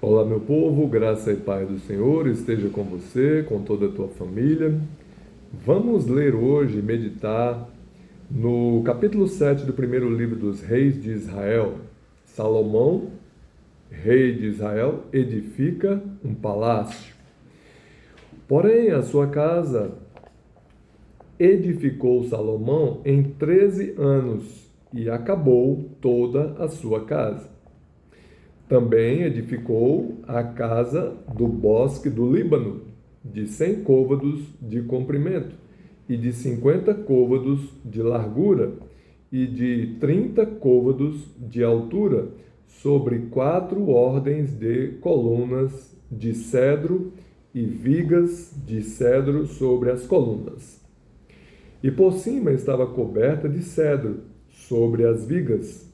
Olá, meu povo, graça e paz do Senhor esteja com você, com toda a tua família. Vamos ler hoje, meditar no capítulo 7 do primeiro livro dos Reis de Israel. Salomão, rei de Israel, edifica um palácio. Porém, a sua casa edificou Salomão em 13 anos e acabou toda a sua casa. Também edificou a casa do bosque do Líbano, de 100 côvados de comprimento, e de 50 côvados de largura, e de 30 côvados de altura, sobre 4 ordens de colunas de cedro e vigas de cedro sobre as colunas. E por cima estava coberta de cedro sobre as vigas,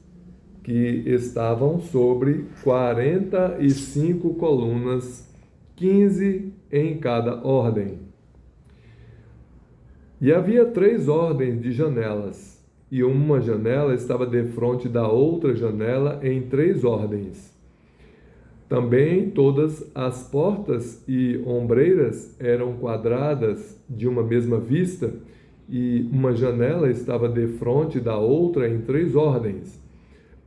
que estavam sobre 45 colunas, 15 em cada ordem. E havia 3 ordens de janelas, e uma janela estava defronte da outra janela em 3 ordens. Também todas as portas e ombreiras eram quadradas de uma mesma vista, e uma janela estava defronte da outra em 3 ordens.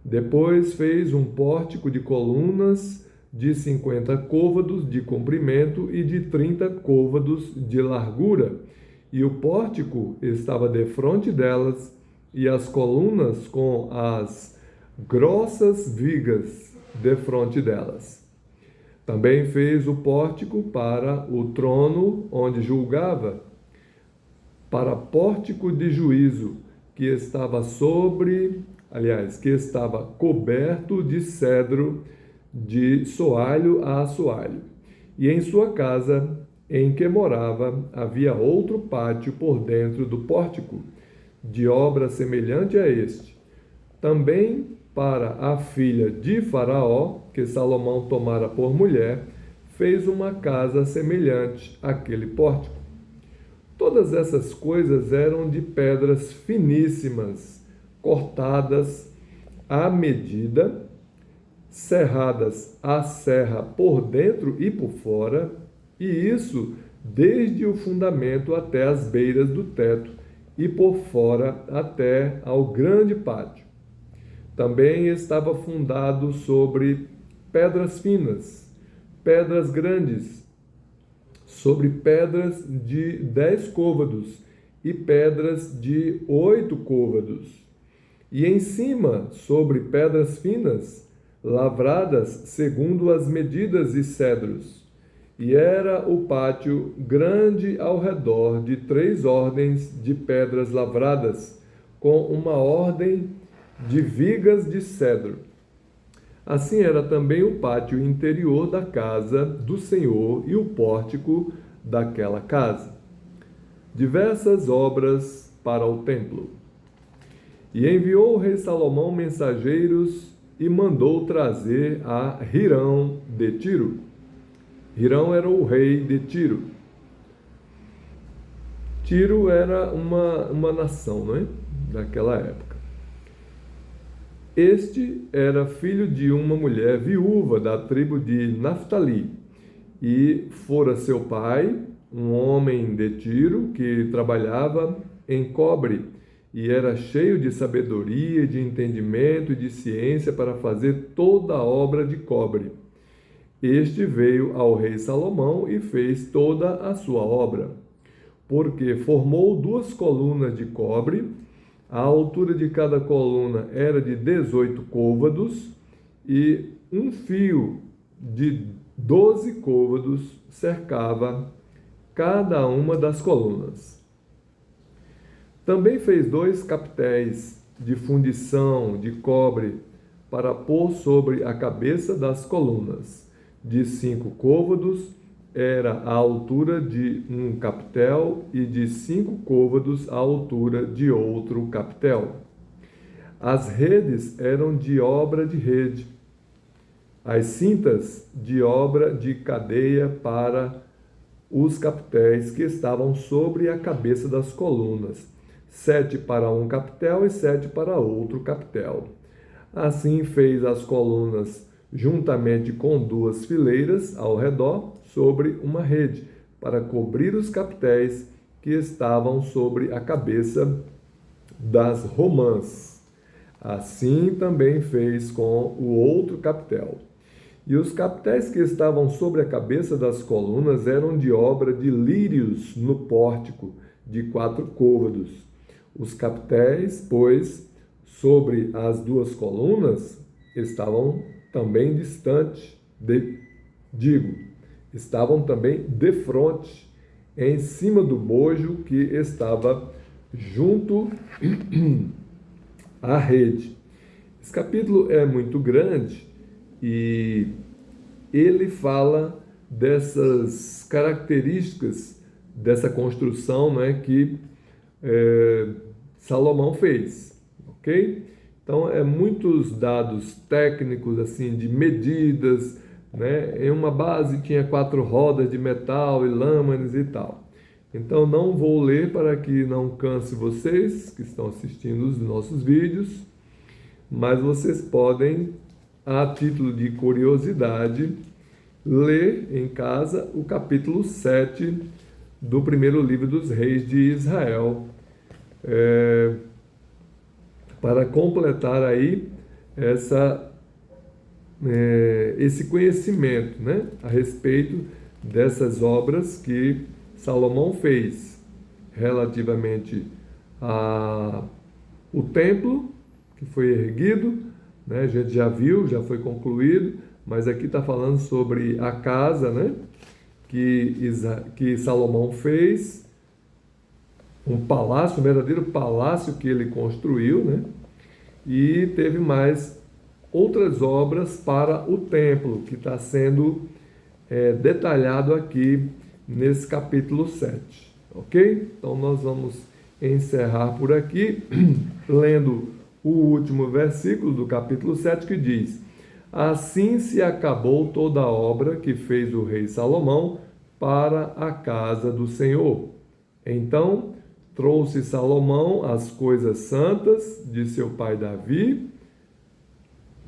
Depois fez um pórtico de colunas de 50 côvados de comprimento e de 30 côvados de largura, e o pórtico estava defronte delas, e as colunas com as grossas vigas defronte delas. Também fez o pórtico para o trono onde julgava, para pórtico de juízo, que estava que estava coberto de cedro de soalho a assoalho. E em sua casa, em que morava, havia outro pátio por dentro do pórtico, de obra semelhante a este. Também para a filha de Faraó, que Salomão tomara por mulher, fez uma casa semelhante àquele pórtico. Todas essas coisas eram de pedras finíssimas, cortadas à medida, serradas à serra por dentro e por fora, e isso desde o fundamento até as beiras do teto e por fora até ao grande pátio. Também estava fundado sobre pedras finas, pedras grandes, sobre pedras de 10 côvados e pedras de 8 côvados. E em cima, sobre pedras finas, lavradas segundo as medidas e cedros. E era o pátio grande ao redor de 3 ordens de pedras lavradas, com uma ordem de vigas de cedro. Assim era também o pátio interior da casa do Senhor e o pórtico daquela casa. Diversas obras para o templo. E enviou o rei Salomão mensageiros e mandou trazer a Hirão de Tiro. Hirão era o rei de Tiro. Tiro era uma nação, não é? Daquela época. Este era filho de uma mulher viúva da tribo de Naftali, e fora seu pai, um homem de Tiro, que trabalhava em cobre, e era cheio de sabedoria, de entendimento e de ciência para fazer toda a obra de cobre. Este veio ao rei Salomão e fez toda a sua obra, porque formou 2 colunas de cobre. A altura de cada coluna era de 18 côvados, e um fio de 12 côvados cercava cada uma das colunas. Também fez 2 capitéis de fundição de cobre para pôr sobre a cabeça das colunas. De 5 côvados era a altura de um capitel, e de 5 côvados a altura de outro capitel. As redes eram de obra de rede, as cintas de obra de cadeia para os capitéis que estavam sobre a cabeça das colunas, 7 para um capitel e 7 para outro capitel. Assim fez as colunas juntamente com 2 fileiras ao redor, sobre uma rede, para cobrir os capitéis que estavam sobre a cabeça das romãs. Assim também fez com o outro capitel. E os capitéis que estavam sobre a cabeça das colunas eram de obra de lírios no pórtico, de 4 côvados. Os capitéis, pois, sobre as 2 colunas, estavam também estavam também defronte, em cima do bojo que estava junto à rede. Esse capítulo é muito grande e ele fala dessas características dessa construção, né, que Salomão fez, ok? Então, muitos dados técnicos, assim, de medidas, né? Em uma base tinha 4 rodas de metal e lâminas e tal. Então, não vou ler para que não canse vocês que estão assistindo os nossos vídeos, mas vocês podem, a título de curiosidade, ler em casa o capítulo 7 do primeiro livro dos reis de Israel, para completar aí esse conhecimento, né, a respeito dessas obras que Salomão fez relativamente ao templo que foi erguido, né, a gente já viu, já foi concluído, mas aqui está falando sobre a casa, né, que Salomão fez, um palácio, um verdadeiro palácio que ele construiu, né, e teve mais outras obras para o templo, que está sendo detalhado aqui nesse capítulo 7, ok? Então nós vamos encerrar por aqui, lendo o último versículo do capítulo 7, que diz: Assim se acabou toda a obra que fez o rei Salomão para a casa do Senhor. Então trouxe Salomão as coisas santas de seu pai Davi,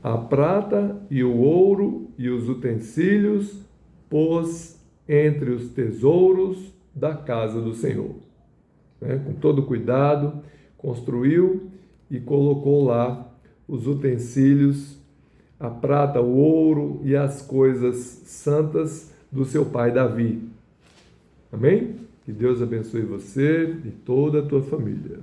a prata e o ouro e os utensílios, pôs entre os tesouros da casa do Senhor. Com todo cuidado, construiu e colocou lá os utensílios, a prata, o ouro e as coisas santas do seu pai Davi. Amém? Que Deus abençoe você e toda a tua família.